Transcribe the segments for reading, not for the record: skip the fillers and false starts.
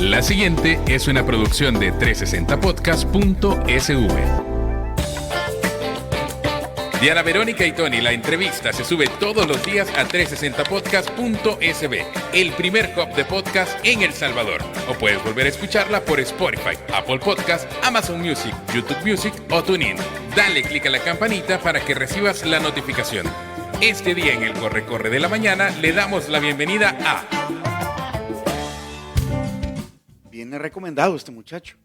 La siguiente es una producción de 360podcast.sv. Diana Verónica y Tony, la entrevista se sube todos los días a 360podcast.sv, el primer hub de podcast en El Salvador. O puedes volver a escucharla por Spotify, Apple Podcast, Amazon Music, YouTube Music o TuneIn. Dale clic a la campanita para que recibas la notificación. Este día en el Corre de la Mañana le damos la bienvenida a... Viene recomendado este muchacho.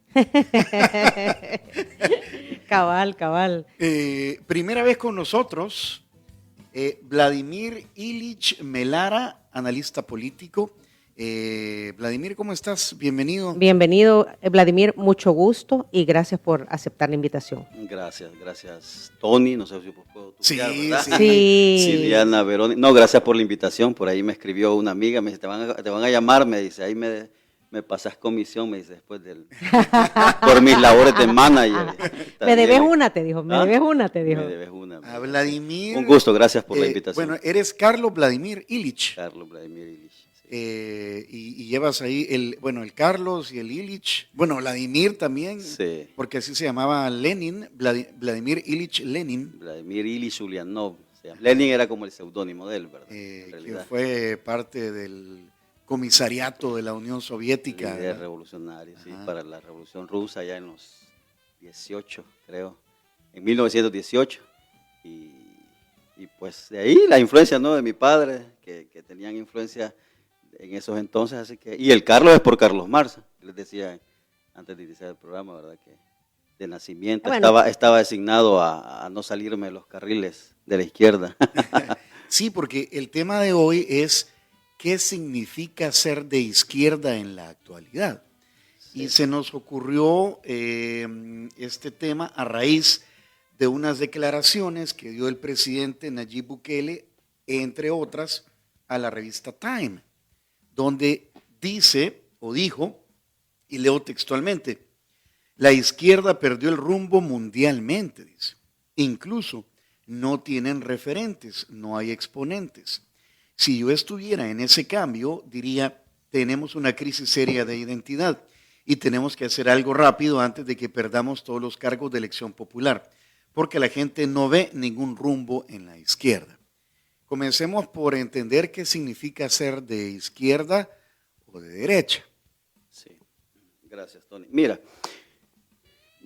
Cabal. Primera vez con nosotros, Vladimir Ilich Melara, analista político. Vladimir, ¿cómo estás? Bienvenido. Bienvenido, Vladimir, mucho gusto y gracias por aceptar la invitación. Gracias, Tony, no sé si puedo tutear, Sí, ¿verdad? Sí. Diana Verónica, no, gracias por la invitación, por ahí me escribió una amiga, me dice, te van a llamar, me dice, ahí me pasas comisión, me dice, después por mis labores de manager. Me debes una, te dijo. Me debes una. A Vladimir. Un gusto, gracias por la invitación. Bueno, eres Carlos Vladimir Ilich. Carlos Vladimir Ilich. Sí. Y llevas ahí el Carlos y el Ilich. Bueno, Vladimir también. Sí. Porque así se llamaba Lenin, Vladimir Ilich Lenin. Vladimir Ilich Ulyanov. Lenin era como el seudónimo de él, ¿verdad? Que fue parte del comisariato de la Unión Soviética. Líder revolucionario, sí, para la Revolución Rusa ya en los 18, creo, en 1918. Y pues de ahí la influencia, ¿no?, de mi padre, que tenían influencia en esos entonces, así que, y el Carlos es por Carlos Marza, les decía antes de iniciar el programa, ¿verdad?, que de nacimiento estaba designado a no salirme de los carriles de la izquierda. Sí, porque el tema de hoy es ¿qué significa ser de izquierda en la actualidad? Sí. Y se nos ocurrió este tema a raíz de unas declaraciones que dio el presidente Nayib Bukele, entre otras, a la revista Time, donde dijo, y leo textualmente, la izquierda perdió el rumbo mundialmente, dice. Incluso no tienen referentes, no hay exponentes. Si yo estuviera en ese cambio, diría, tenemos una crisis seria de identidad y tenemos que hacer algo rápido antes de que perdamos todos los cargos de elección popular, porque la gente no ve ningún rumbo en la izquierda. Comencemos por entender qué significa ser de izquierda o de derecha. Sí, gracias, Tony. Mira,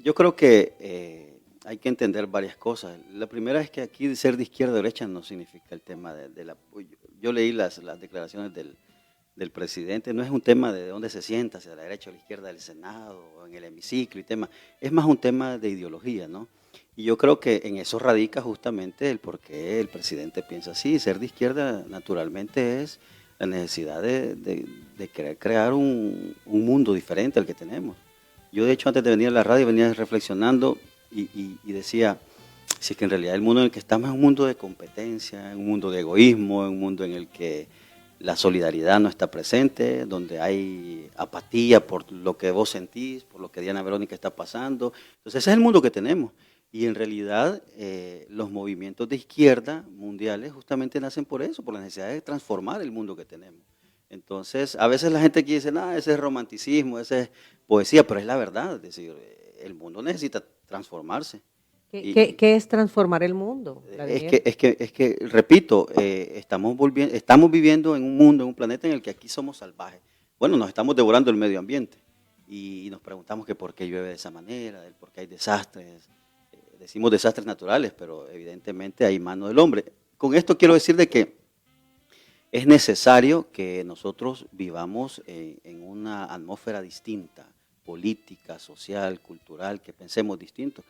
yo creo que hay que entender varias cosas. La primera es que aquí ser de izquierda o derecha no significa el tema de la... Yo leí las declaraciones del presidente, no es un tema de dónde se sienta, si a la derecha o a la izquierda del Senado, o en el hemiciclo y tema, es más un tema de ideología, ¿no? Y yo creo que en eso radica justamente el por qué el presidente piensa así. Ser de izquierda naturalmente es la necesidad de querer crear un mundo diferente al que tenemos. Yo de hecho antes de venir a la radio venía reflexionando y decía, si es que en realidad el mundo en el que estamos es un mundo de competencia, un mundo de egoísmo, un mundo en el que la solidaridad no está presente, donde hay apatía por lo que vos sentís, por lo que Diana Verónica está pasando. Entonces ese es el mundo que tenemos. Y en realidad los movimientos de izquierda mundiales justamente nacen por eso, por la necesidad de transformar el mundo que tenemos. Entonces a veces la gente aquí dice, ese es romanticismo, ese es poesía, pero es la verdad, es decir, el mundo necesita transformarse. ¿Qué es transformar el mundo? Es que repito, estamos viviendo en un mundo, en un planeta en el que aquí somos salvajes. Bueno, nos estamos devorando el medio ambiente y nos preguntamos que por qué llueve de esa manera, por qué hay desastres. Decimos desastres naturales, pero evidentemente hay mano del hombre. Con esto quiero decir de que es necesario que nosotros vivamos en una atmósfera distinta, política, social, cultural, que pensemos distinto.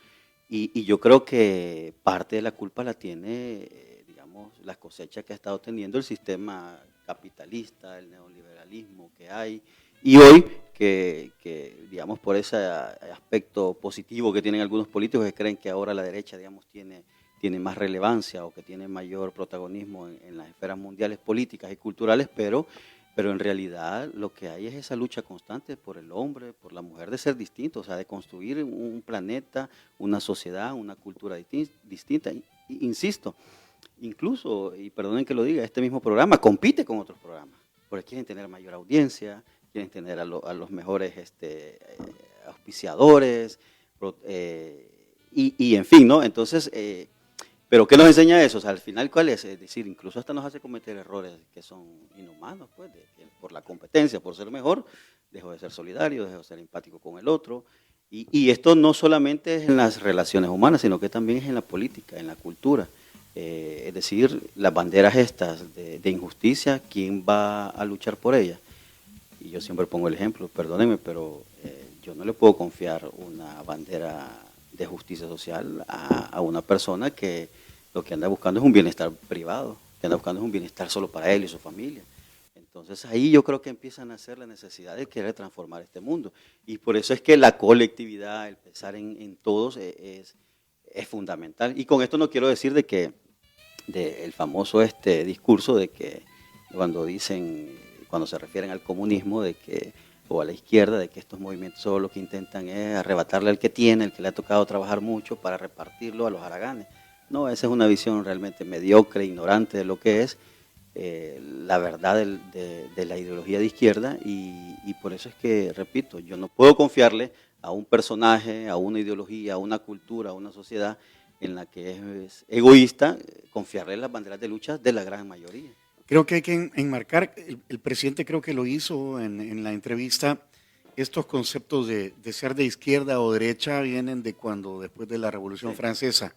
Y yo creo que parte de la culpa la tiene, digamos, las cosechas que ha estado teniendo el sistema capitalista, el neoliberalismo que hay. Y hoy, que digamos, por ese aspecto positivo que tienen algunos políticos que creen que ahora la derecha, digamos, tiene más relevancia o que tiene mayor protagonismo en las esferas mundiales políticas y culturales, pero en realidad lo que hay es esa lucha constante por el hombre, por la mujer, de ser distinto, o sea, de construir un planeta, una sociedad, una cultura distinta. Insisto, incluso, y perdonen que lo diga, este mismo programa compite con otros programas, porque quieren tener mayor audiencia, quieren tener a los mejores auspiciadores, y en fin, ¿no? Entonces, pero ¿qué nos enseña eso? O sea, al final, ¿cuál es? Es decir, incluso hasta nos hace cometer errores que son inhumanos, pues, por la competencia, por ser mejor, dejo de ser solidario, dejo de ser empático con el otro. Y esto no solamente es en las relaciones humanas, sino que también es en la política, en la cultura. Es decir, las banderas estas de injusticia, ¿quién va a luchar por ellas? Y yo siempre pongo el ejemplo, perdónenme, pero yo no le puedo confiar una bandera de justicia social a una persona que lo que anda buscando es un bienestar privado, que anda buscando es un bienestar solo para él y su familia. Entonces ahí yo creo que empiezan a ser la necesidad de querer transformar este mundo. Y por eso es que la colectividad, el pensar en todos es fundamental. Y con esto no quiero decir de que el famoso discurso de que cuando se refieren al comunismo o a la izquierda, de que estos movimientos solo lo que intentan es arrebatarle al que tiene, el que le ha tocado trabajar mucho, para repartirlo a los haraganes. No, esa es una visión realmente mediocre, ignorante de lo que es la verdad de la ideología de izquierda, y por eso es que, repito, yo no puedo confiarle a un personaje, a una ideología, a una cultura, a una sociedad en la que es egoísta, confiarle las banderas de lucha de la gran mayoría. Creo que hay que enmarcar, el presidente creo que lo hizo en la entrevista, estos conceptos de ser de izquierda o derecha vienen de cuando, después de la Revolución Francesa,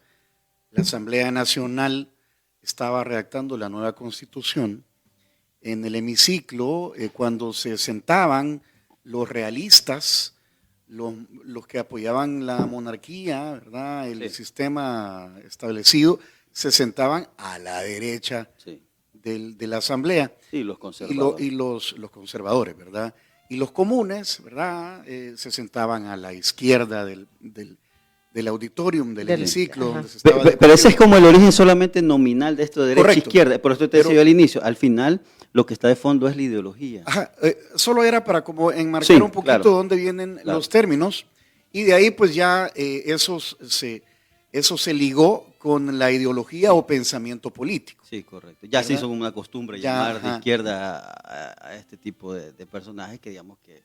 la Asamblea Nacional estaba redactando la nueva Constitución. En el hemiciclo, cuando se sentaban los realistas, los que apoyaban la monarquía, ¿verdad? El sistema establecido, se sentaban a la derecha de la Asamblea. Sí, los conservadores. Y los conservadores, ¿verdad? Y los comunes, ¿verdad? Se sentaban a la izquierda del auditorium, del hemiciclo. Donde se estaba pero ese es como el origen solamente nominal de esto de derecha e izquierda. Por eso te decía yo al inicio, al final lo que está de fondo es la ideología. Ajá, solo era para como enmarcar un poquito dónde vienen los términos, y de ahí pues ya eso se ligó con la ideología o pensamiento político. Sí, correcto. Ya se hizo una costumbre llamar de izquierda a este tipo de personajes que digamos que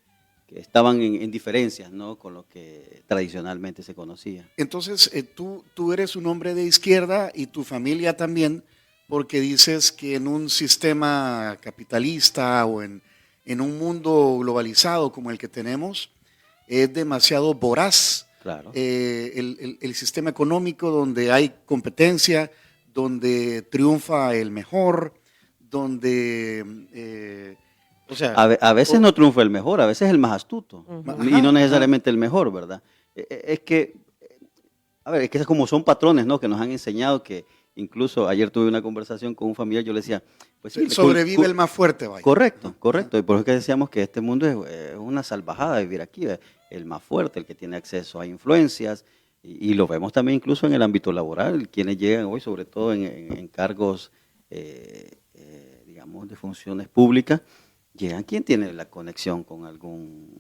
estaban en diferencias, ¿no?, con lo que tradicionalmente se conocía. Entonces, tú eres un hombre de izquierda y tu familia también, porque dices que en un sistema capitalista o en un mundo globalizado como el que tenemos, es demasiado voraz. Claro. El sistema económico donde hay competencia, donde triunfa el mejor, donde... o sea, a veces no triunfa el mejor, a veces el más astuto, y no necesariamente el mejor, ¿verdad? Es que como son patrones, ¿no?, que nos han enseñado, que incluso ayer tuve una conversación con un familiar, yo le decía, pues sí, sobrevive el más fuerte, vaya. Correcto, y por eso es que decíamos que este mundo es una salvajada vivir aquí, el más fuerte, el que tiene acceso a influencias, y lo vemos también incluso en el ámbito laboral, quienes llegan hoy, sobre todo en cargos, digamos, de funciones públicas, llegan quien tiene la conexión con algún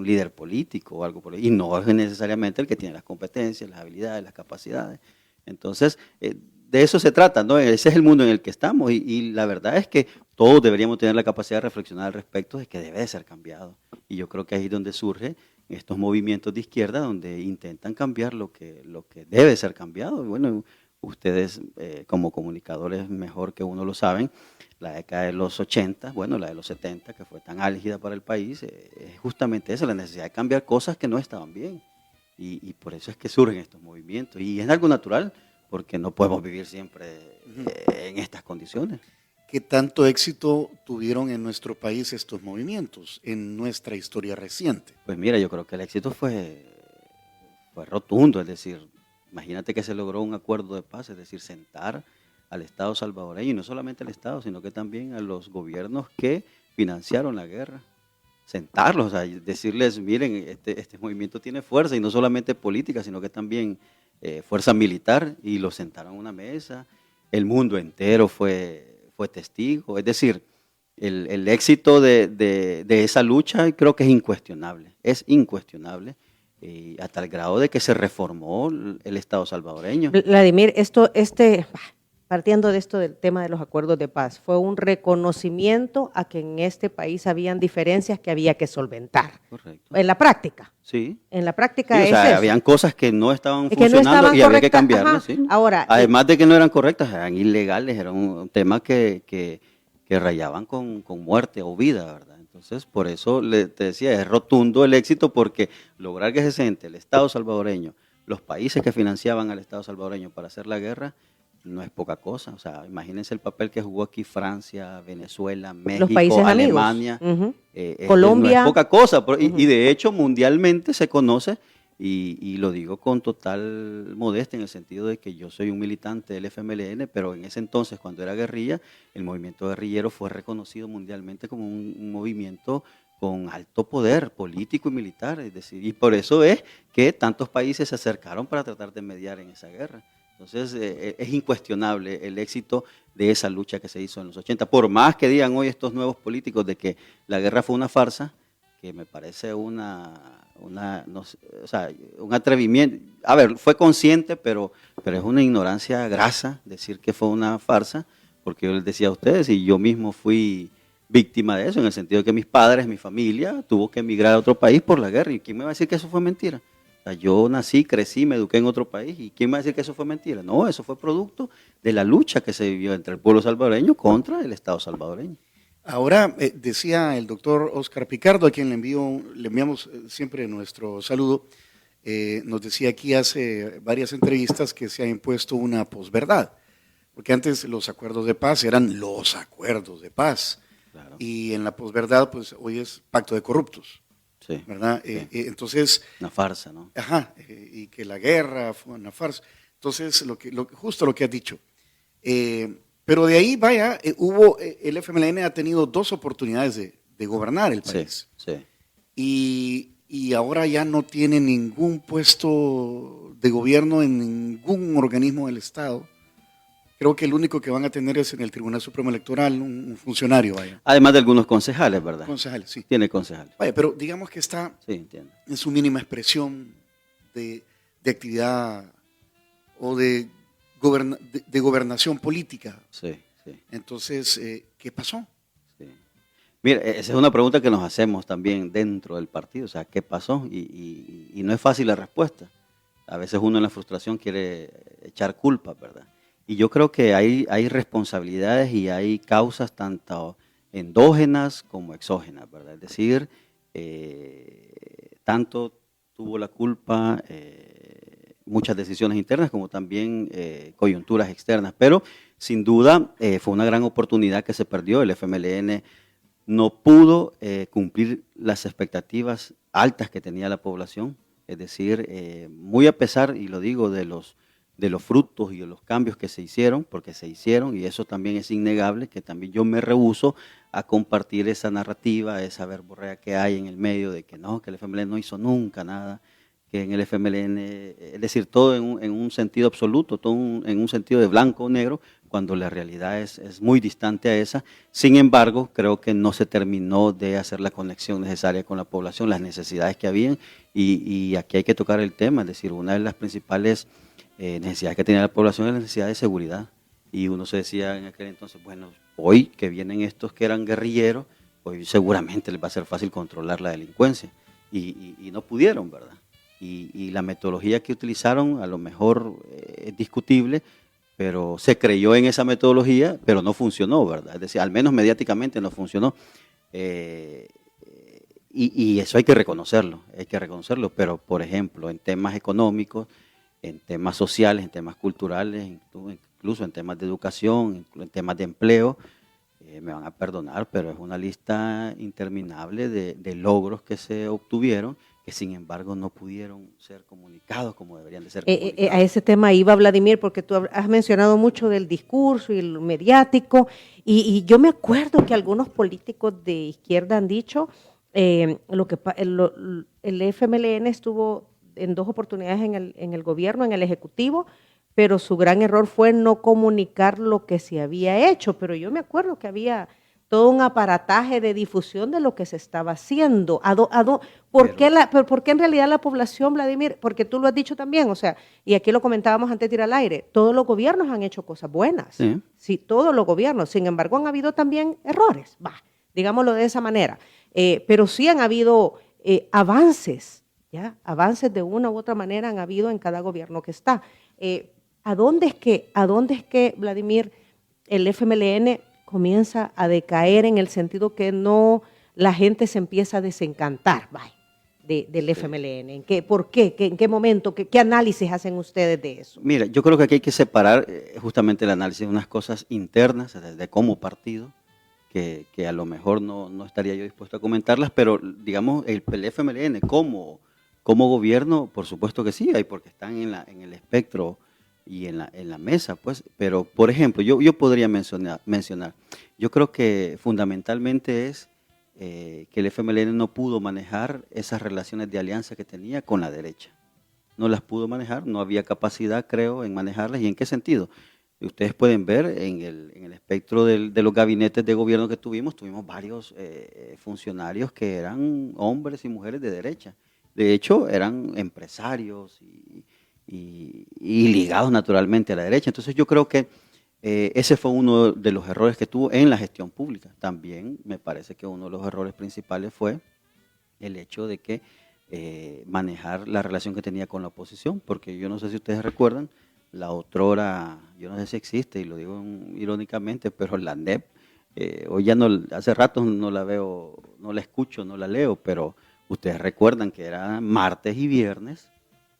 líder político o algo por ahí, y no es necesariamente el que tiene las competencias, las habilidades, las capacidades. Entonces, de eso se trata, ¿no? Ese es el mundo en el que estamos, y la verdad es que todos deberíamos tener la capacidad de reflexionar al respecto de que debe de ser cambiado. Y yo creo que ahí es donde surgen estos movimientos de izquierda, donde intentan cambiar lo que debe ser cambiado. Y bueno, ustedes como comunicadores mejor que uno lo saben, la década de los 80, bueno, la de los 70, que fue tan álgida para el país, es justamente eso, la necesidad de cambiar cosas que no estaban bien. Y por eso es que surgen estos movimientos. Y es algo natural, porque no podemos vivir siempre en estas condiciones. ¿Qué tanto éxito tuvieron en nuestro país estos movimientos, en nuestra historia reciente? Pues mira, yo creo que el éxito fue rotundo, es decir, imagínate que se logró un acuerdo de paz, es decir, sentar al Estado salvadoreño, y no solamente al Estado, sino que también a los gobiernos que financiaron la guerra. Sentarlos, o sea, decirles, miren, este movimiento tiene fuerza, y no solamente política, sino que también fuerza militar, y los sentaron a una mesa. El mundo entero fue testigo, es decir, el éxito de esa lucha creo que es incuestionable, hasta el grado de que se reformó el Estado salvadoreño. Vladimir, partiendo de esto del tema de los acuerdos de paz, fue un reconocimiento a que en este país habían diferencias que había que solventar. Correcto. En la práctica. Sí. En la práctica Sí, o es sea, eso. habían cosas que no estaban Que no funcionando estaban y había que correctas, cambiarlas. ajá. ¿Sí? Ahora, Además de que no eran correctas, eran ilegales, era un tema que rayaban con muerte o vida, ¿verdad? Entonces, por eso te decía, es rotundo el éxito porque lograr que se siente el Estado salvadoreño, los países que financiaban al Estado salvadoreño para hacer la guerra, no es poca cosa. O sea, imagínense el papel que jugó aquí Francia, Venezuela, México, países amigos. Alemania. Ujú. No Colombia. es poca cosa. Y de hecho, mundialmente se conoce, y lo digo con total modestia en el sentido de que yo soy un militante del FMLN, pero en ese entonces, cuando era guerrilla, el movimiento guerrillero fue reconocido mundialmente como un movimiento con alto poder político y militar. Es decir, y por eso es que tantos países se acercaron para tratar de mediar en esa guerra. Entonces, es incuestionable el éxito de esa lucha que se hizo en los 80. Por más que digan hoy estos nuevos políticos de que la guerra fue una farsa, que me parece no sé, o sea, un atrevimiento. A ver, fue consciente, pero es una ignorancia grasa decir que fue una farsa, porque yo les decía a ustedes, y yo mismo fui víctima de eso, en el sentido de que mis padres, mi familia, tuvo que emigrar a otro país por la guerra. ¿Y quién me va a decir que eso fue mentira? O sea, yo nací, crecí, me eduqué en otro país, ¿y quién me va a decir que eso fue mentira? No, eso fue producto de la lucha que se vivió entre el pueblo salvadoreño contra el Estado salvadoreño. Ahora, decía el doctor Oscar Picardo, a quien le enviamos siempre nuestro saludo, nos decía aquí hace varias entrevistas que se ha impuesto una posverdad, porque antes los acuerdos de paz eran los acuerdos de paz, claro. Y en la posverdad, pues hoy es pacto de corruptos. Sí, ¿verdad? Sí. Entonces, una farsa, ¿no? Ajá, y que la guerra fue una farsa. Entonces, justo lo que has dicho. Pero de ahí, vaya, el FMLN ha tenido 2 oportunidades de gobernar el país. Sí, sí. Y ahora ya no tiene ningún puesto de gobierno en ningún organismo del Estado. Creo que el único que van a tener es en el Tribunal Supremo Electoral, un funcionario, vaya. Además de algunos concejales, ¿verdad? Concejales, sí. Tiene concejales. Vaya, pero digamos que está en su mínima expresión de actividad o de gobernación política. Sí, sí. Entonces, ¿qué pasó? Sí. Mira, esa es una pregunta que nos hacemos también dentro del partido, o sea, ¿qué pasó? Y no es fácil la respuesta. A veces uno en la frustración quiere echar culpa, ¿verdad? Y yo creo que hay responsabilidades y hay causas tanto endógenas como exógenas, ¿verdad? Es decir, tanto tuvo la culpa muchas decisiones internas como también coyunturas externas, pero sin duda fue una gran oportunidad que se perdió. El FMLN no pudo cumplir las expectativas altas que tenía la población, es decir, muy a pesar, y lo digo, de los frutos y de los cambios que se hicieron, porque se hicieron, y eso también es innegable, que también yo me rehúso a compartir esa narrativa, esa verborrea que hay en el medio de que no, que el FMLN no hizo nunca nada, que en el FMLN, es decir, todo en un sentido absoluto, todo en un sentido de blanco o negro, cuando la realidad es muy distante a esa. Sin embargo, creo que no se terminó de hacer la conexión necesaria con la población, las necesidades que habían, y aquí hay que tocar el tema, es decir, una de las principales necesidades que tenía la población es la necesidad de seguridad. Y uno se decía en aquel entonces, bueno, hoy que vienen estos que eran guerrilleros, hoy seguramente les va a ser fácil controlar la delincuencia. Y no pudieron, ¿verdad? Y la metodología que utilizaron a lo mejor es discutible, pero se creyó en esa metodología, pero no funcionó, ¿verdad? Es decir, al menos mediáticamente no funcionó. Y eso hay que reconocerlo, pero por ejemplo, en temas económicos, en temas sociales, en temas culturales, incluso en temas de educación, en temas de empleo, me van a perdonar, pero es una lista interminable de logros que se obtuvieron, que sin embargo no pudieron ser comunicados como deberían de ser comunicados. A ese tema iba, Vladimir, porque tú has mencionado mucho del discurso y el mediático, y yo me acuerdo que algunos políticos de izquierda han dicho, el FMLN estuvo en 2 oportunidades en el gobierno, en el Ejecutivo, pero su gran error fue no comunicar lo que se había hecho. Pero yo me acuerdo que había todo un aparataje de difusión de lo que se estaba haciendo. ¿Por qué en realidad la población, Vladimir? Porque tú lo has dicho también, o sea, y aquí lo comentábamos antes de ir al aire, todos los gobiernos han hecho cosas buenas. Sí. Sí, todos los gobiernos. Sin embargo, han habido también errores, digámoslo de esa manera. Pero sí han habido avances, ¿ya? Avances de una u otra manera han habido en cada gobierno que está. ¿A dónde es que, Vladimir, el FMLN comienza a decaer en el sentido que no la gente se empieza a desencantar del FMLN? ¿Por qué? ¿En qué momento? ¿Qué análisis hacen ustedes de eso? Mira, yo creo que aquí hay que separar justamente el análisis de unas cosas internas, de como partido, que a lo mejor no estaría yo dispuesto a comentarlas, pero digamos, el FMLN como gobierno, por supuesto que sí, hay porque están en el espectro y en la mesa, pues, pero por ejemplo, yo podría mencionar, yo creo que fundamentalmente es que el FMLN no pudo manejar esas relaciones de alianza que tenía con la derecha. No las pudo manejar, no había capacidad, creo, en manejarlas. ¿Y en qué sentido? Ustedes pueden ver en el espectro de los gabinetes de gobierno que tuvimos varios funcionarios que eran hombres y mujeres de derecha. De hecho, eran empresarios y ligados naturalmente a la derecha. Entonces yo creo que ese fue uno de los errores que tuvo en la gestión pública. También me parece que uno de los errores principales fue el hecho de que manejar la relación que tenía con la oposición, porque yo no sé si ustedes recuerdan, la otrora, yo no sé si existe, y lo digo irónicamente, pero la NEP, hoy ya no, hace rato no la veo, no la escucho, no la leo, pero ustedes recuerdan que era martes y viernes,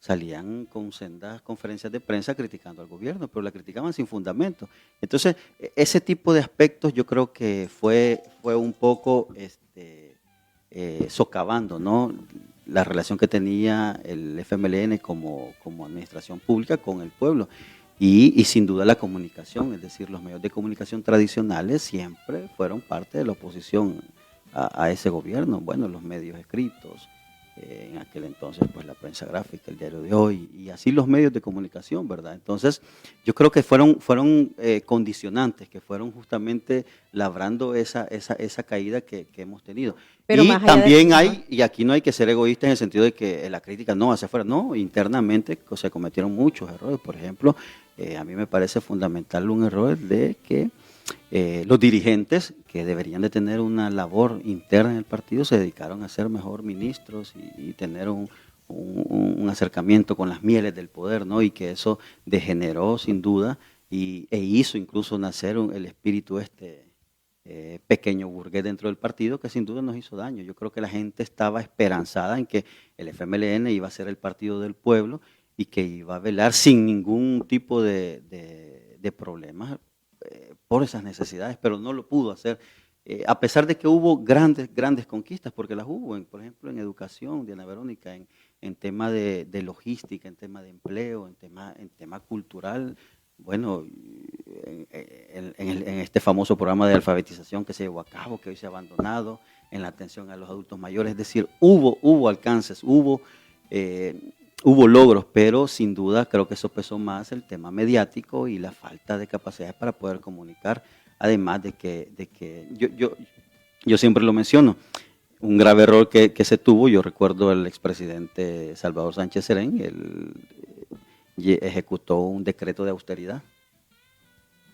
salían con sendas conferencias de prensa criticando al gobierno, pero la criticaban sin fundamento. Entonces, ese tipo de aspectos yo creo que fue un poco socavando, ¿no?, la relación que tenía el FMLN como administración pública con el pueblo. Y sin duda la comunicación, es decir, los medios de comunicación tradicionales siempre fueron parte de la oposición a ese gobierno. Bueno, los medios escritos, en aquel entonces pues la prensa gráfica, el Diario de Hoy, y así los medios de comunicación, ¿verdad? Entonces yo creo que fueron condicionantes, que fueron justamente labrando esa caída que hemos tenido. Pero y también hay, y aquí no hay que ser egoísta en el sentido de que la crítica no hacia afuera, no, internamente se cometieron muchos errores. Por ejemplo, a mí me parece fundamental un error de que los dirigentes que deberían de tener una labor interna en el partido se dedicaron a ser mejor ministros y tener un acercamiento con las mieles del poder, ¿no? Y que eso degeneró sin duda e hizo incluso nacer el espíritu pequeño burgués dentro del partido, que sin duda nos hizo daño. Yo creo que la gente estaba esperanzada en que el FMLN iba a ser el partido del pueblo y que iba a velar sin ningún tipo de problemas por esas necesidades, pero no lo pudo hacer, a pesar de que hubo grandes conquistas, porque las hubo, por ejemplo, en educación, Diana Verónica, en tema de logística, en tema de empleo, en tema cultural. Bueno, en este famoso programa de alfabetización que se llevó a cabo, que hoy se ha abandonado, en la atención a los adultos mayores, es decir, hubo alcances, hubo logros, pero sin duda creo que eso pesó más el tema mediático y la falta de capacidades para poder comunicar, además de que yo siempre lo menciono, un grave error que se tuvo. Yo recuerdo el expresidente Salvador Sánchez Serén, él ejecutó un decreto de austeridad,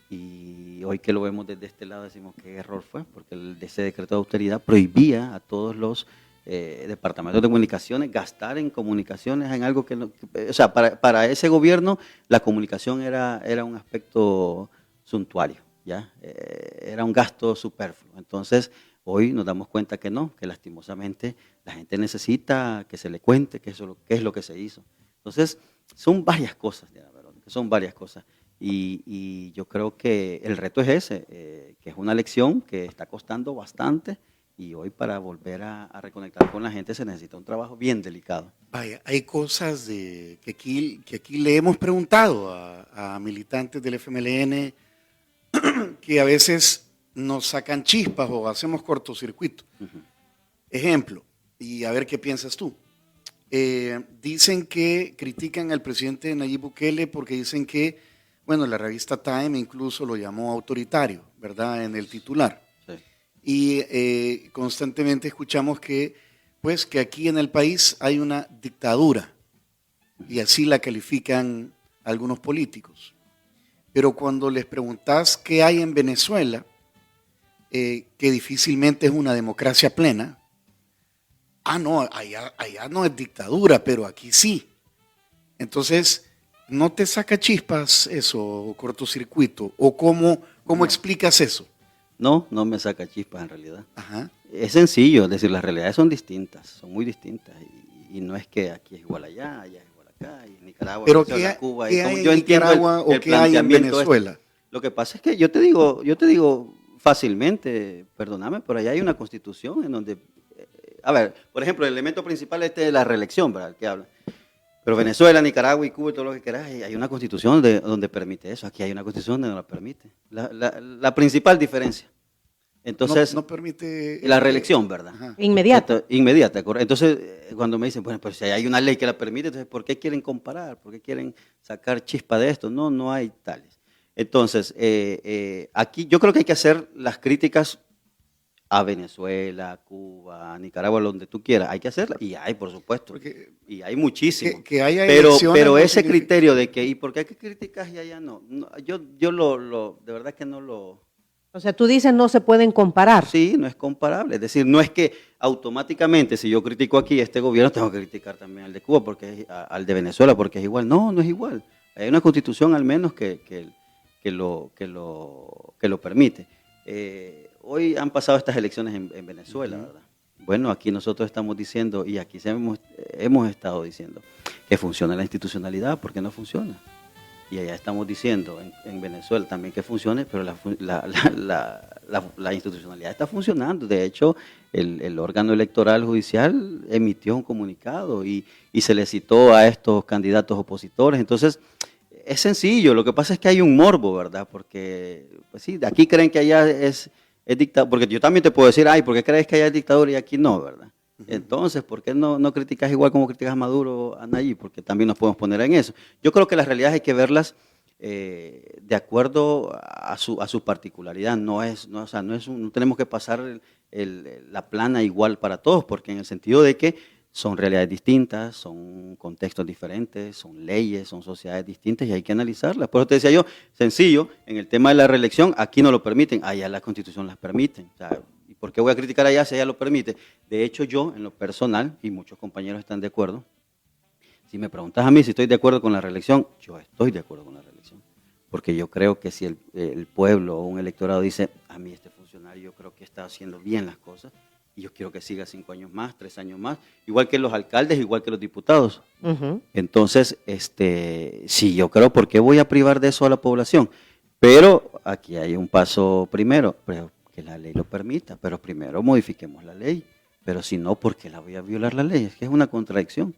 y hoy que lo vemos desde este lado decimos qué error fue, porque ese decreto de austeridad prohibía a todos los departamentos de comunicaciones gastar en comunicaciones, en algo que o sea, para ese gobierno la comunicación era un aspecto suntuario, ¿ya? Era un gasto superfluo. Entonces hoy nos damos cuenta que no, que lastimosamente la gente necesita que se le cuente qué es lo que se hizo. Entonces son varias cosas, Diana Verónica, son varias cosas. Y yo creo que el reto es ese, que es una lección que está costando bastante, y hoy para volver a reconectar con la gente se necesita un trabajo bien delicado. Vaya, hay cosas que aquí le hemos preguntado a militantes del FMLN que a veces nos sacan chispas o hacemos cortocircuito. Ejemplo, y a ver qué piensas tú. Dicen que critican al presidente Nayib Bukele porque dicen que, bueno, la revista Time incluso lo llamó autoritario, ¿verdad?, en el titular. Sí. y constantemente escuchamos que, pues, que aquí en el país hay una dictadura y así la califican algunos políticos. Pero cuando les preguntas qué hay en Venezuela, que difícilmente es una democracia plena, no, allá no es dictadura, pero aquí sí. Entonces, ¿no te saca chispas eso, cortocircuito? ¿O cómo explicas eso? No, no me saca chispas en realidad. Ajá. Es sencillo, es decir, las realidades son distintas, son muy distintas. Y no es que aquí es igual allá es igual acá, y en Nicaragua, Pero Venezuela, Cuba. ¿qué hay en Yo entiendo Nicaragua o qué hay en Venezuela? Lo que pasa es que yo te digo fácilmente, perdóname, pero allá hay una constitución en donde, a ver, por ejemplo, el elemento principal es de la reelección, ¿verdad? El que habla. Pero Venezuela, Nicaragua y Cuba y todo lo que quieras, hay una constitución donde permite eso. Aquí hay una constitución donde no lo permite. La principal diferencia. Entonces, no permite la reelección, ¿verdad? Ajá. Inmediato. Inmediata, correcto. Entonces, cuando me dicen, bueno, pues si hay una ley que la permite, entonces, ¿por qué quieren comparar? ¿Por qué quieren sacar chispa de esto? No, no hay tales. Entonces, aquí yo creo que hay que hacer las críticas a Venezuela, a Cuba, a Nicaragua, donde tú quieras. Hay que hacerlas. Y hay, por supuesto. Y hay muchísimo. Que haya pero elecciones no ese significa- criterio de que, ¿y por qué hay que criticar y allá no? Yo de verdad que no lo... O sea, tú dices no se pueden comparar. Sí, no es comparable. Es decir, no es que automáticamente si yo critico aquí este gobierno, tengo que criticar también al de Cuba, al de Venezuela, porque es igual. No, no es igual. Hay una constitución al menos que lo permite. Hoy han pasado estas elecciones en Venezuela, ¿verdad? Bueno, aquí nosotros estamos diciendo, y aquí hemos estado diciendo, que funciona la institucionalidad, ¿por qué no funciona? Y allá estamos diciendo en Venezuela también que funcione, pero la institucionalidad está funcionando. De hecho, el órgano electoral judicial emitió un comunicado y se le citó a estos candidatos opositores. Entonces, es sencillo. Lo que pasa es que hay un morbo, ¿verdad? Porque, pues sí, aquí creen que allá es dictadura. Porque yo también te puedo decir, ay, ¿por qué crees que allá es dictadura y aquí no, verdad? Entonces, ¿por qué no criticas igual como criticas a Maduro, a Nayib? Porque también nos podemos poner en eso. Yo creo que las realidades hay que verlas de acuerdo a su particularidad. No tenemos que pasar la plana igual para todos, porque en el sentido de que son realidades distintas, son contextos diferentes, son leyes, son sociedades distintas y hay que analizarlas. Por eso te decía yo, sencillo, en el tema de la reelección, aquí no lo permiten, allá la Constitución las permite. O sea, ¿y por qué voy a criticar allá si allá lo permite? De hecho, yo, en lo personal, y muchos compañeros están de acuerdo, si me preguntas a mí si estoy de acuerdo con la reelección, yo estoy de acuerdo con la reelección. Porque yo creo que si el pueblo o un electorado dice, a mí este funcionario yo creo que está haciendo bien las cosas, y yo quiero que siga 5 años más, 3 años más, igual que los alcaldes, igual que los diputados. Ujú. Entonces, sí, yo creo, ¿por qué voy a privar de eso a la población? Pero aquí hay un paso primero, pero que la ley lo permita, pero primero modifiquemos la ley. Pero si no, ¿por qué la voy a violar la ley? Es que es una contradicción.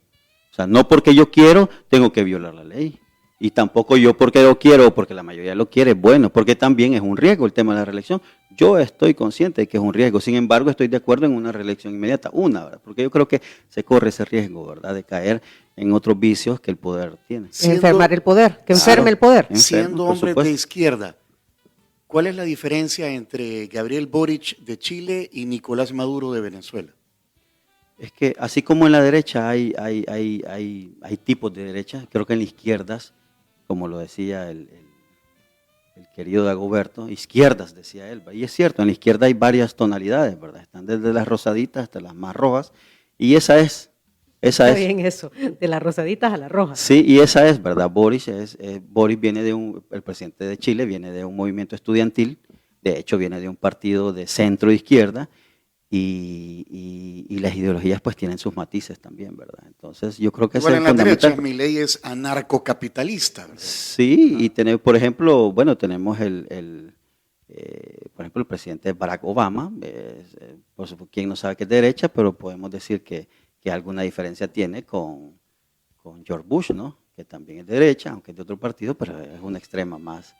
O sea, no porque yo quiero, tengo que violar la ley. Y tampoco yo porque lo quiero, o porque la mayoría lo quiere, bueno, porque también es un riesgo el tema de la reelección. Yo estoy consciente de que es un riesgo, sin embargo estoy de acuerdo en una reelección inmediata, ¿verdad? Porque yo creo que se corre ese riesgo, ¿verdad? De caer en otros vicios que el poder tiene. Enfermar el poder, que enferme el poder. Siendo por hombres supuesto. de izquierda, ¿cuál es la diferencia entre Gabriel Boric de Chile y Nicolás Maduro de Venezuela? Es que así como en la derecha hay tipos de derecha, creo que en las izquierdas, como lo decía el querido Dagoberto, izquierdas, decía él, y es cierto, en la izquierda hay varias tonalidades, ¿verdad? Están desde las rosaditas hasta las más rojas, y esa es. Está bien eso, de las rosaditas a las rojas. Sí, y esa es, ¿verdad? Boris viene el presidente de Chile viene de un movimiento estudiantil, de hecho viene de un partido de centro izquierda, y las ideologías pues tienen sus matices también, ¿verdad? Entonces yo creo que Igual es en la derecha, fundamental. Milei es anarcocapitalista, ¿verdad? Sí, y por ejemplo, tenemos por ejemplo, el presidente Barack Obama, por supuesto, quien no sabe que es de derecha, pero podemos decir que alguna diferencia tiene con George Bush, ¿no? Que también es de derecha, aunque es de otro partido, pero es una extrema más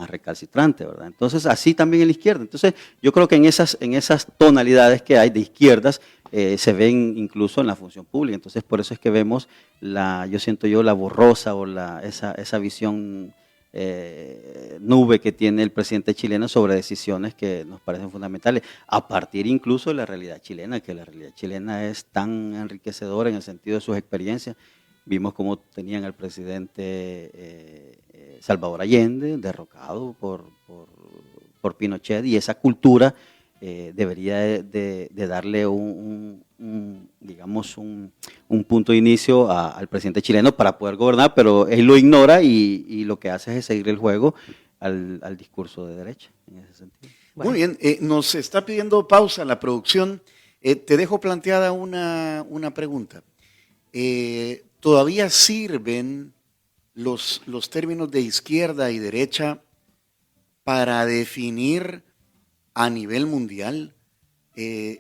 recalcitrante, ¿verdad? Entonces, así también en la izquierda. Entonces, yo creo que en esas tonalidades que hay de izquierdas se ven incluso en la función pública. Entonces, por eso es que vemos la borrosa o esa visión nube que tiene el presidente chileno sobre decisiones que nos parecen fundamentales, a partir incluso de la realidad chilena, que la realidad chilena es tan enriquecedora en el sentido de sus experiencias. Vimos cómo tenían al presidente Salvador Allende, derrocado por Pinochet, y esa cultura debería de darle digamos, un punto de inicio al presidente chileno para poder gobernar, pero él lo ignora y lo que hace es seguir el juego al discurso de derecha, en ese sentido. Bueno. Muy bien, nos está pidiendo pausa la producción. Te dejo planteada una pregunta. ¿Todavía sirven los términos de izquierda y derecha para definir a nivel mundial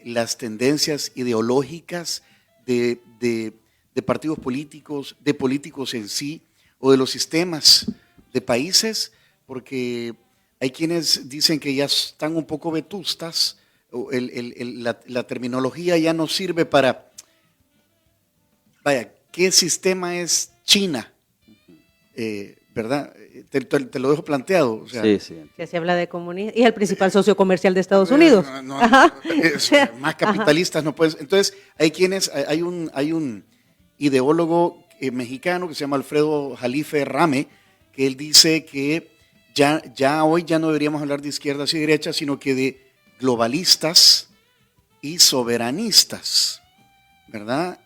las tendencias ideológicas de partidos políticos, de políticos en sí, o de los sistemas de países? Porque hay quienes dicen que ya están un poco vetustas, la terminología ya no sirve para, vaya, ¿qué sistema es China? ¿Verdad? Te lo dejo planteado. O sea, sí. Que se habla de comunismo y es el principal socio comercial de Estados Unidos. Más capitalistas no puedes. Entonces, hay un ideólogo mexicano que se llama Alfredo Jalife Rame, que él dice que hoy ya no deberíamos hablar de izquierdas y derechas, sino que de globalistas y soberanistas, ¿verdad?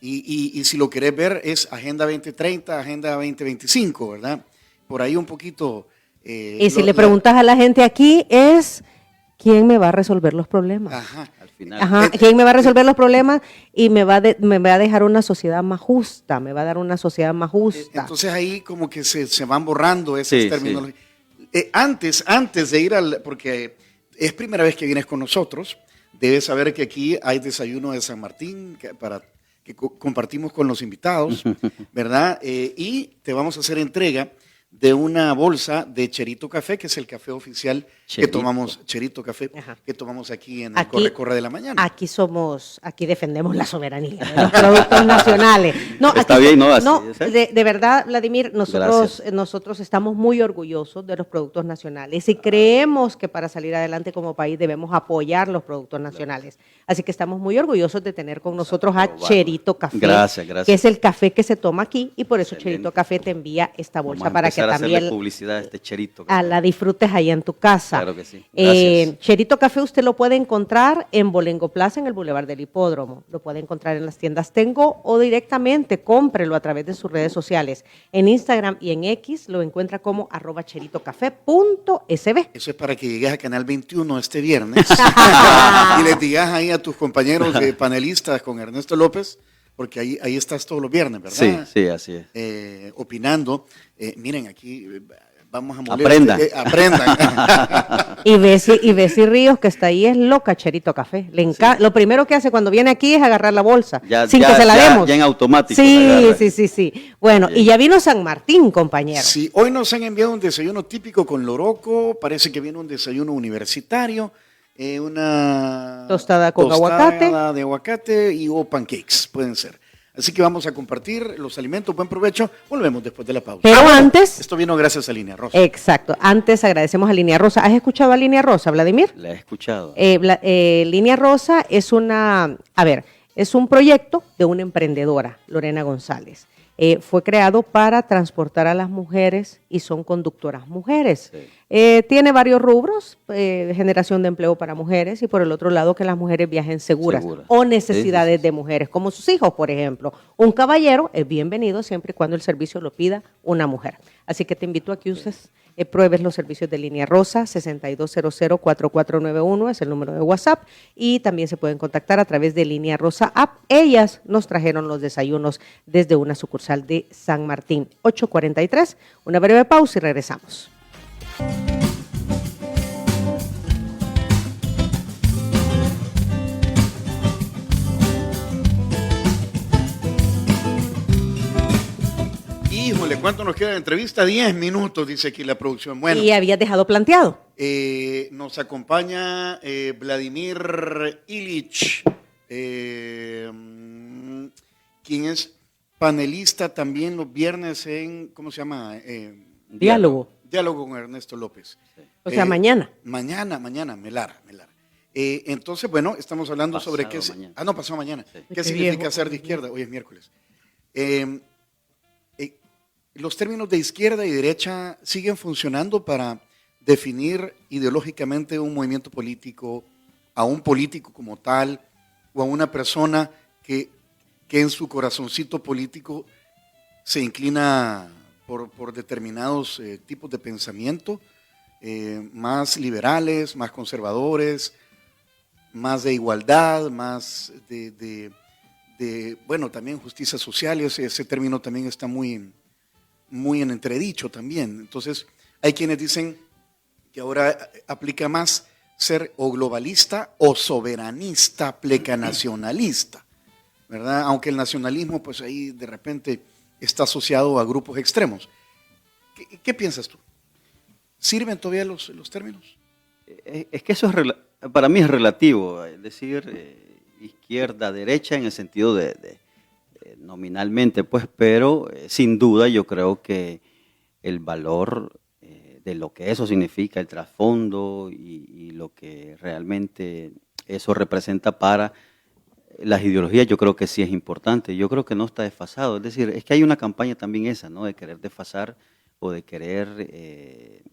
Y si lo querés ver es Agenda 2030, Agenda 2025, ¿verdad? Por ahí un poquito. Y si le preguntas a la gente aquí es, ¿quién me va a resolver los problemas? Ajá. Al final. Ajá, ¿quién me va a resolver los problemas y me va a dejar una sociedad más justa? Me va a dar una sociedad más justa. Entonces ahí como que se van borrando esas terminologías. Antes de ir porque es primera vez que vienes con nosotros, debes saber que aquí hay desayuno de San Martín que compartimos con los invitados, ¿verdad? Y te vamos a hacer entrega de una bolsa de Cherito Café, que es el café oficial que tomamos, Cherito Café, que tomamos aquí en el Corre de la Mañana. Aquí defendemos la soberanía de los productos nacionales. No, está bien, ¿no? Así de verdad, Vladimir, nosotros estamos muy orgullosos de los productos nacionales y creemos que para salir adelante como país debemos apoyar los productos nacionales. Así que estamos muy orgullosos de tener con nosotros a Cherito Café, gracias. que es el café que se toma aquí, y por eso Cherito Café te envía esta bolsa para que también publicidad de este Cherito la disfrutes ahí en tu casa. Claro que sí. Gracias. Cherito Café usted lo puede encontrar en Bolengo Plaza, en el Boulevard del Hipódromo. Lo puede encontrar en las tiendas Tengo o directamente cómprelo a través de sus redes sociales. En Instagram y en X lo encuentra como @cheritocafé.sb. Eso es para que llegues a Canal 21 este viernes y les digas ahí a tus compañeros panelistas con Ernesto López, porque ahí estás todos los viernes, ¿verdad? Sí, así es. Opinando. Miren, aquí vamos a moler. Aprendan. Y Bessie Ríos, que está ahí, es loca Cherito Café. Lo primero que hace cuando viene aquí es agarrar la bolsa, sin que se la demos. Ya en automático. Sí. Bueno, y ya vino San Martín, compañero. Sí, hoy nos han enviado un desayuno típico con loroco, parece que viene un desayuno universitario, una tostada con aguacate. de aguacate y o pancakes, pueden ser. Así que vamos a compartir los alimentos. Buen provecho. Volvemos después de la pausa. Pero antes... Esto vino gracias a Línea Rosa. Exacto. Antes agradecemos a Línea Rosa. ¿Has escuchado a Línea Rosa, Vladimir? La he escuchado. Línea Rosa es un proyecto de una emprendedora, Lorena González. Fue creado para transportar a las mujeres y son conductoras mujeres. Sí. Tiene varios rubros, generación de empleo para mujeres y por el otro lado que las mujeres viajen seguras. O necesidades de mujeres, como sus hijos, por ejemplo. Un caballero es bienvenido siempre y cuando el servicio lo pida una mujer. Así que te invito a que uses, pruebes los servicios de Línea Rosa, 6200-4491 es el número de WhatsApp, y también se pueden contactar a través de Línea Rosa App. Ellas nos trajeron los desayunos desde una sucursal de San Martín. 8:43, una breve pausa y regresamos. Híjole, ¿cuánto nos queda de entrevista? 10 minutos, dice aquí la producción. Bueno, y habías dejado planteado. Nos acompaña Vladimir Ilich, quien es panelista también los viernes en, ¿cómo se llama? Diálogo. Diálogo con Ernesto López. Sí. O sea, mañana. Mañana, Melara. Entonces, bueno, estamos hablando sobre qué... Pasado mañana. Pasado mañana. Sí. ¿Qué Qué significa viejo. ser de izquierda? Hoy es miércoles. Los términos de izquierda y derecha siguen funcionando para definir ideológicamente un movimiento político, a un político como tal, o a una persona que en su corazoncito político se inclina por determinados tipos de pensamiento, más liberales, más conservadores, más de igualdad, más bueno, también justicia social, ese término también está muy en entredicho también. Entonces, hay quienes dicen que ahora aplica más ser o globalista o soberanista plecanacionalista, ¿verdad? Aunque el nacionalismo, pues ahí de repente está asociado a grupos extremos. ¿Qué piensas tú? ¿Sirven todavía los términos? Es que eso para mí es relativo, es decir, izquierda, derecha en el sentido de nominalmente, pues, pero sin duda yo creo que el valor de lo que eso significa, el trasfondo y lo que realmente eso representa para las ideologías, yo creo que sí es importante. Yo creo que no está desfasado. Es decir, es que hay una campaña también esa, ¿no? De querer desfasar o de querer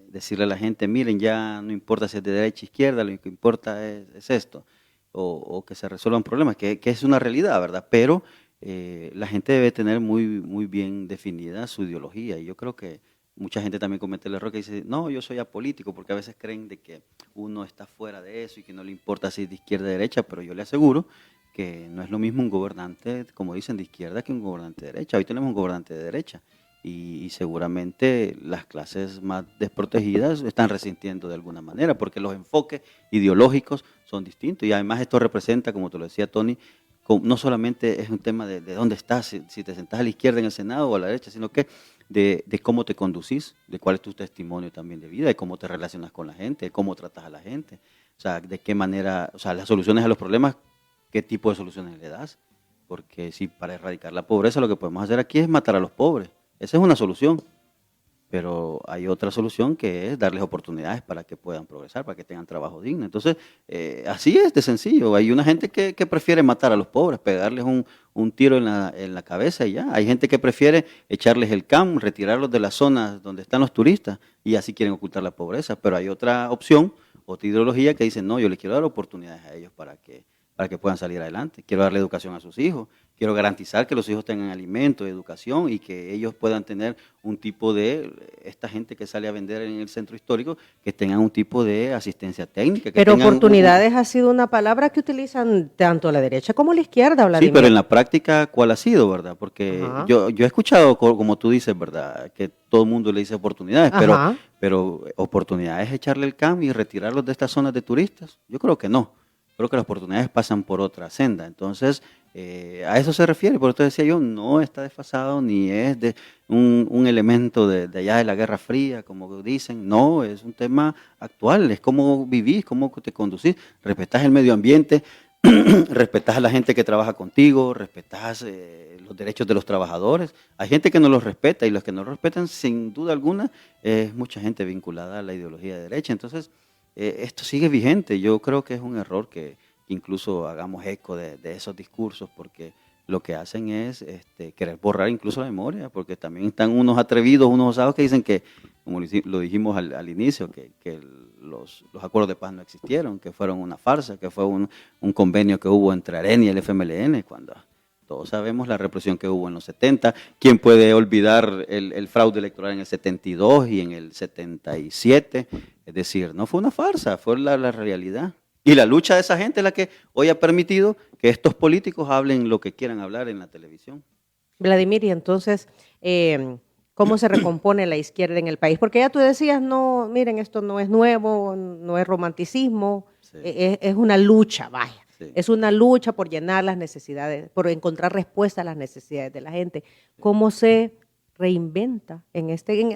decirle a la gente, miren, ya no importa si es de derecha o izquierda, lo que importa es esto, o que se resuelvan problemas, que es una realidad, ¿verdad? Pero la gente debe tener muy bien definida su ideología, y yo creo que mucha gente también comete el error que dice, no, yo soy apolítico, porque a veces creen de que uno está fuera de eso y que no le importa si es de izquierda o de derecha, pero yo le aseguro que no es lo mismo un gobernante, como dicen, de izquierda que un gobernante de derecha. Hoy tenemos un gobernante de derecha y seguramente las clases más desprotegidas están resintiendo de alguna manera porque los enfoques ideológicos son distintos y además esto representa, como te lo decía Tony, no solamente es un tema de dónde estás, si te sentás a la izquierda en el Senado o a la derecha, sino que de cómo te conducís, de cuál es tu testimonio también de vida, de cómo te relacionas con la gente, de cómo tratas a la gente, o sea, de qué manera, o sea, las soluciones a los problemas, qué tipo de soluciones le das, porque si para erradicar la pobreza lo que podemos hacer aquí es matar a los pobres, esa es una solución, pero hay otra solución que es darles oportunidades para que puedan progresar, para que tengan trabajo digno. Entonces, así es de sencillo. Hay una gente que prefiere matar a los pobres, pegarles un tiro en la cabeza y ya. Hay gente que prefiere echarles el CAM, retirarlos de las zonas donde están los turistas y así quieren ocultar la pobreza. Pero hay otra opción, otra ideología que dice, no, yo les quiero dar oportunidades a ellos para que puedan salir adelante. Quiero darle educación a sus hijos. Quiero garantizar que los hijos tengan alimento, educación y que ellos puedan tener un tipo de, esta gente que sale a vender en el centro histórico, que tengan un tipo de asistencia técnica. Pero oportunidades ha sido una palabra que utilizan tanto la derecha como la izquierda, Vladimir. Sí, pero en la práctica, ¿cuál ha sido, verdad? Porque yo he escuchado, como tú dices, ¿verdad? Que todo el mundo le dice oportunidades, pero oportunidades es echarle el cambio y retirarlos de estas zonas de turistas. Yo creo que no. Creo que las oportunidades pasan por otra senda. Entonces, a eso se refiere. Por eso decía yo, no está desfasado ni es de un elemento de allá de la Guerra Fría, como dicen. No, es un tema actual. Es cómo vivís, cómo te conducís. Respetás el medio ambiente, respetás a la gente que trabaja contigo, respetás los derechos de los trabajadores. Hay gente que no los respeta y los que no los respetan, sin duda alguna, es mucha gente vinculada a la ideología de derecha. Entonces, esto sigue vigente. Yo creo que es un error que incluso hagamos eco de esos discursos porque lo que hacen es querer borrar incluso la memoria, porque también están unos atrevidos, unos osados que dicen que, como lo dijimos al inicio, que los acuerdos de paz no existieron, que fueron una farsa, que fue un convenio que hubo entre AREN y el FMLN, cuando todos sabemos la represión que hubo en los 70. ¿Quién puede olvidar el fraude electoral en el 72 y en el 77? Es decir, no fue una farsa, fue la realidad. Y la lucha de esa gente es la que hoy ha permitido que estos políticos hablen lo que quieran hablar en la televisión. Vladimir, y entonces, ¿cómo se recompone la izquierda en el país? Porque ya tú decías, no, miren, esto no es nuevo, no es romanticismo, sí. Es una lucha, vaya. Sí. Es una lucha por llenar las necesidades, por encontrar respuesta a las necesidades de la gente. ¿Cómo se reinventa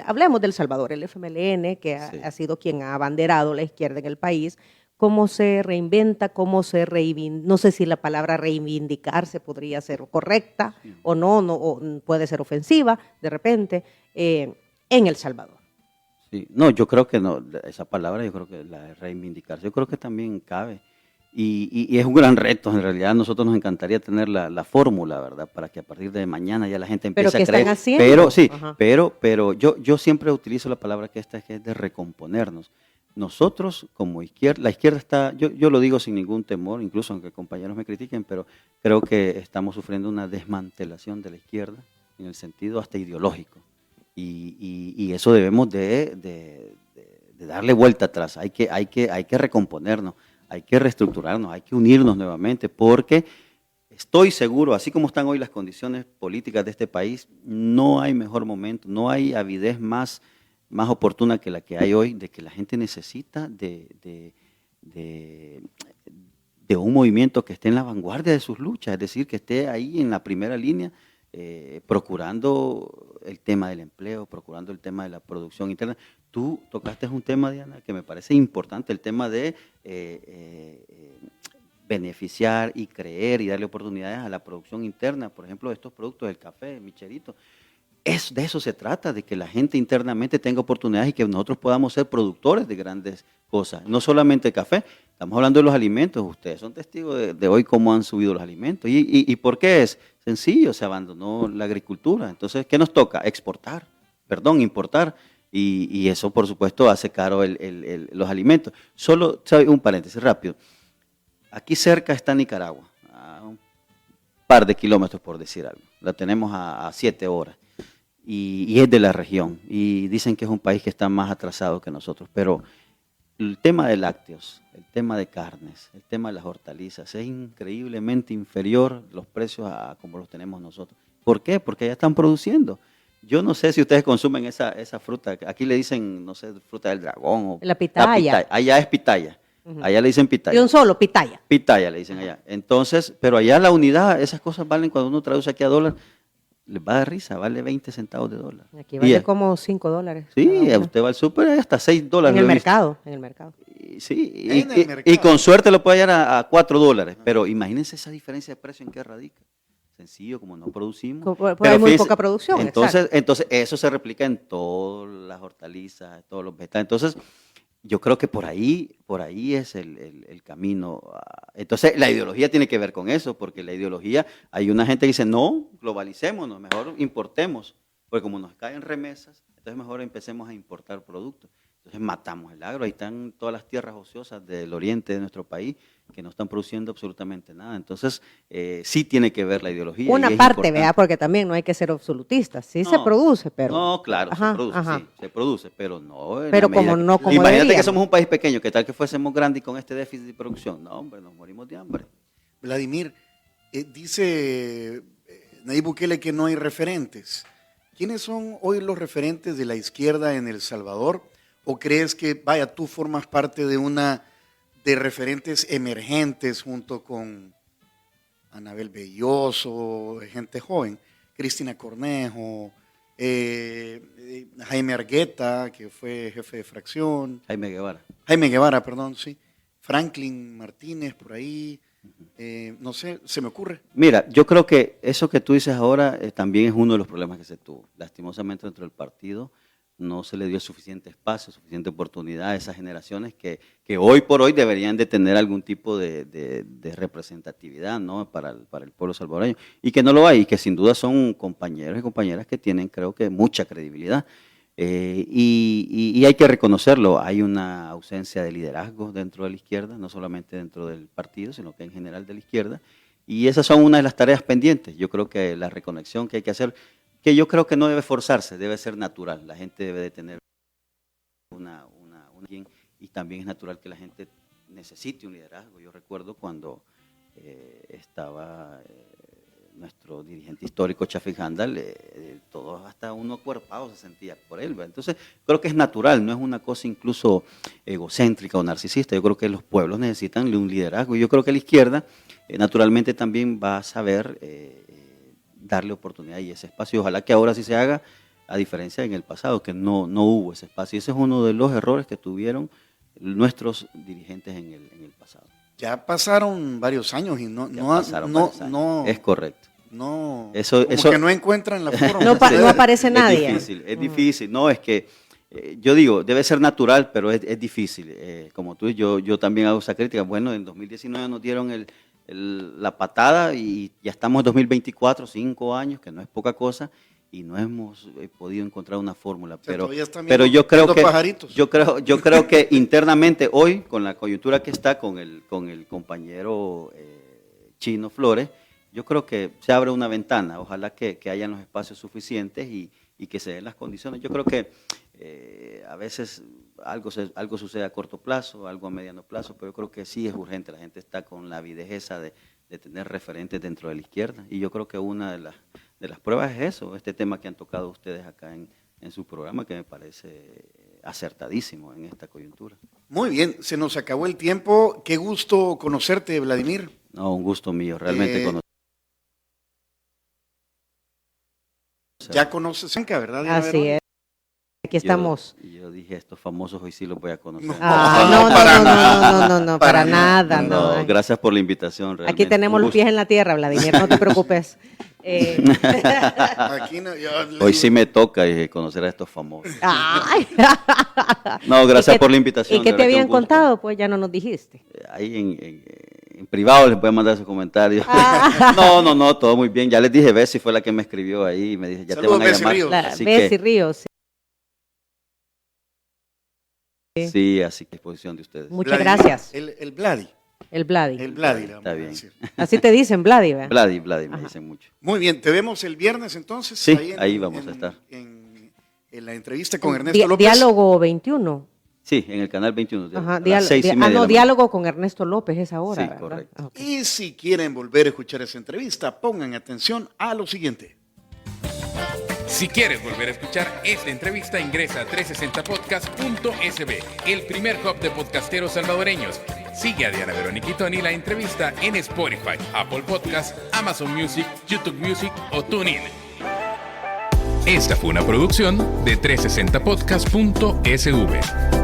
hablemos del Salvador, el FMLN, que ha sido quien ha abanderado la izquierda en el país? ¿Cómo se reinventa? ¿Cómo se reivindica? No sé si la palabra reivindicarse podría ser correcta o no, o puede ser ofensiva de repente. en El Salvador. Sí, no, yo creo que no, esa palabra yo creo que la de reivindicarse, yo creo que también cabe. Y es un gran reto, en realidad a nosotros nos encantaría tener la fórmula, ¿verdad? Para que a partir de mañana ya la gente empiece ¿Pero a creer. qué están haciendo? Pero sí, Ajá. pero yo siempre utilizo la palabra que es de recomponernos. Nosotros como izquierda, la izquierda está, yo lo digo sin ningún temor, incluso aunque compañeros me critiquen, pero creo que estamos sufriendo una desmantelación de la izquierda en el sentido hasta ideológico. Y eso debemos de darle vuelta atrás, hay que recomponernos, hay que reestructurarnos, hay que unirnos nuevamente, porque estoy seguro, así como están hoy las condiciones políticas de este país, no hay mejor momento, no hay avidez más oportuna que la que hay hoy, de que la gente necesita de un movimiento que esté en la vanguardia de sus luchas, es decir, que esté ahí en la primera línea, procurando el tema del empleo, procurando el tema de la producción interna. Tú tocaste un tema, Diana, que me parece importante, el tema de beneficiar y creer y darle oportunidades a la producción interna, por ejemplo, de estos productos, el café, el micherito. De eso se trata, de que la gente internamente tenga oportunidades y que nosotros podamos ser productores de grandes cosas. No solamente café, estamos hablando de los alimentos. Ustedes son testigos de hoy cómo han subido los alimentos. ¿Y por qué es? Sencillo, se abandonó la agricultura. Entonces, ¿qué nos toca? Importar. Y eso, por supuesto, hace caro los alimentos. Solo, ¿sabe? Un paréntesis rápido. Aquí cerca está Nicaragua, a un par de kilómetros, por decir algo. La tenemos a 7 horas. Y es de la región, y dicen que es un país que está más atrasado que nosotros, pero el tema de lácteos, el tema de carnes, el tema de las hortalizas, es increíblemente inferior los precios a como los tenemos nosotros. ¿Por qué? Porque ya están produciendo. Yo no sé si ustedes consumen esa fruta, aquí le dicen, no sé, fruta del dragón. O la pitaya. Allá es pitaya, allá le dicen pitaya. De un solo, pitaya. Pitaya le dicen allá. Entonces, pero allá la unidad, esas cosas valen, cuando uno traduce aquí a dólar, les va a dar risa, vale 20 centavos de dólar. Aquí vale como $5. Sí, usted va al súper hasta $6. En el mercado. Sí, mercado. Y con suerte lo puede hallar a $4. Pero imagínense esa diferencia de precio en qué radica. Sencillo, como no producimos. Pues hay muy poca producción. Entonces eso se replica en todas las hortalizas, todos los vegetales. Entonces, yo creo que por ahí es el camino. Entonces, la ideología tiene que ver con eso, porque la ideología, hay una gente que dice, no, globalicémonos, mejor importemos, porque como nos caen remesas, entonces mejor empecemos a importar productos. Entonces matamos el agro, ahí están todas las tierras ociosas del oriente de nuestro país que no están produciendo absolutamente nada. Entonces, sí tiene que ver la ideología. Una parte, vea, porque también no hay que ser absolutistas. Sí se produce, pero... No, claro, se produce, pero no. Pero como no, como imagínate deberíamos. que somos un país pequeño, que tal que fuésemos grandes y con este déficit de producción. No, hombre, nos morimos de hambre. Vladimir, dice Nayib Bukele que no hay referentes. ¿Quiénes son hoy los referentes de la izquierda en El Salvador? ¿O crees que, vaya, tú formas parte de referentes emergentes junto con Anabel Belloso, gente joven, Cristina Cornejo, Jaime Argueta, que fue jefe de fracción. Jaime Guevara, perdón, sí. Franklin Martínez, por ahí. No sé, se me ocurre. Mira, yo creo que eso que tú dices ahora también es uno de los problemas que se tuvo. Lastimosamente dentro del partido no se le dio suficiente espacio, suficiente oportunidad a esas generaciones que hoy por hoy deberían de tener algún tipo de representatividad, ¿no? para el pueblo salvadoreño, y que no lo hay, y que sin duda son compañeros y compañeras que tienen, creo que, mucha credibilidad. Y hay que reconocerlo, hay una ausencia de liderazgo dentro de la izquierda, no solamente dentro del partido, sino que en general de la izquierda, y esas son una de las tareas pendientes. Yo creo que la reconexión que hay que hacer, que yo creo que no debe forzarse, debe ser natural. La gente debe de tener y también es natural que la gente necesite un liderazgo. Yo recuerdo cuando estaba nuestro dirigente histórico, Chafik Handal, todos, hasta uno acuerpado se sentía por él, ¿verdad? Entonces, creo que es natural, no es una cosa incluso egocéntrica o narcisista. Yo creo que los pueblos necesitan un liderazgo, y yo creo que la izquierda naturalmente también va a saber darle oportunidad y ese espacio. Ojalá que ahora sí se haga, a diferencia en el pasado, que no hubo ese espacio. Y ese es uno de los errores que tuvieron nuestros dirigentes en el pasado. Ya pasaron varios años y no. Es correcto. no, Eso que no encuentran la forma. No, no aparece nadie. Es difícil. No, es que yo digo, debe ser natural, pero es difícil. Como tú, yo también hago esa crítica. Bueno, en 2019 nos dieron la patada y ya estamos en 2024, 5 años, que no es poca cosa, y no hemos podido encontrar una fórmula. Pero yo creo que pajaritos. yo creo que internamente hoy, con la coyuntura que está con el compañero Chino Flores, yo creo que se abre una ventana. Ojalá que hayan los espacios suficientes y que se den las condiciones. Yo creo que a veces algo sucede a corto plazo, algo a mediano plazo, pero yo creo que sí es urgente. La gente está con la avidejeza de tener referentes dentro de la izquierda. Y yo creo que una de las pruebas es eso, este tema que han tocado ustedes acá en su programa, que me parece acertadísimo en esta coyuntura. Muy bien, se nos acabó el tiempo. Qué gusto conocerte, Vladimir. No, un gusto mío, realmente conocer. Ya conoces Anca, ¿verdad? Así es. Aquí estamos. Yo dije, estos famosos hoy sí los voy a conocer. No. No, para nada. No. Gracias por la invitación. Realmente. Aquí tenemos los pies en la tierra, Vladimir, no te preocupes. Aquí Hoy sí me toca conocer a estos famosos. Ay. No, gracias por la invitación. ¿Y qué te habían contado? Pues ya no nos dijiste. Ahí en privado les voy a mandar sus comentarios. No, todo muy bien. Ya les dije, Bessie fue la que me escribió ahí y me dice, ya saludos, te van a llamar. Bessie Ríos. Sí, así que a disposición de ustedes. Muchas gracias. El Vladi. El Vladi. El Vladi. Está bien. Así te dicen, Vladi, ¿verdad? Vladi, me dicen mucho. Muy bien, te vemos el viernes entonces. Sí, ahí vamos a estar. En la entrevista con Ernesto López. Diálogo 21. Sí, en el canal 21. Ajá, a las 6:30 diálogo con Ernesto López es ahora. Sí, ¿verdad? correcto. Okay. Y si quieren volver a escuchar esa entrevista, pongan atención a lo siguiente. Si quieres volver a escuchar esta entrevista, ingresa a 360podcast.sb, el primer hub de podcasteros salvadoreños. Sigue a Diana Verónica y Tony la entrevista en Spotify, Apple Podcasts, Amazon Music, YouTube Music o TuneIn. Esta fue una producción de 360podcast.sv.